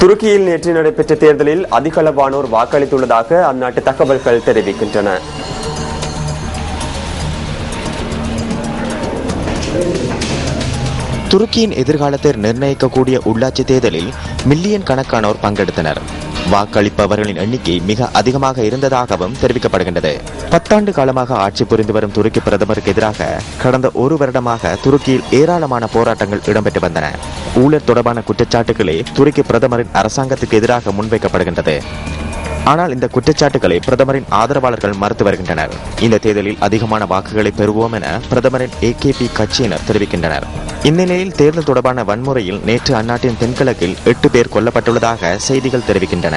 துருக்கியில் நேற்று நடைபெற்ற தேர்தலில் அதிகளவானோர் வாக்களித்துள்ளதாக அந்நாட்டு தகவல்கள் தெரிவிக்கின்றன. துருக்கியின் எதிர்காலத்தை நிர்ணயிக்கக்கூடிய உள்ளாட்சி தேர்தலில் மில்லியன் கணக்கானோர் பங்கெடுத்தனர். வாக்களிப்பவர்களின் எண்ணிக்கை மிக அதிகமாக இருந்ததாகவும் தெரிவிக்கப்படுகின்றது. 10 ஆண்டு காலமாக ஆட்சி புரிந்து வரும் துருக்கி பிரதமருக்கு எதிராக கடந்த ஒரு வருடமாக துருக்கியில் ஏராளமான போராட்டங்கள் இடம்பெற்று வந்தன. ஊழல் தொடர்பான குற்றச்சாட்டுகளே துருக்கி பிரதமரின் அரசாங்கத்துக்கு எதிராக முன்வைக்கப்படுகின்றது. ஆனால் இந்த குற்றச்சாட்டுகளை பிரதமரின் ஆதரவாளர்கள் மறுத்து வருகின்றனர். இந்த தேர்தலில் அதிகமான வாக்குகளை பெறுவோம் என பிரதமரின் AKP கட்சியினர் தெரிவிக்கின்றனர். இந்நிலையில் தேர்தல் தொடர்பான வன்முறையில் நேற்று அந்நாட்டின் தென்கிழக்கில் 8 பேர் கொல்லப்பட்டுள்ளதாக செய்திகள் தெரிவிக்கின்றன.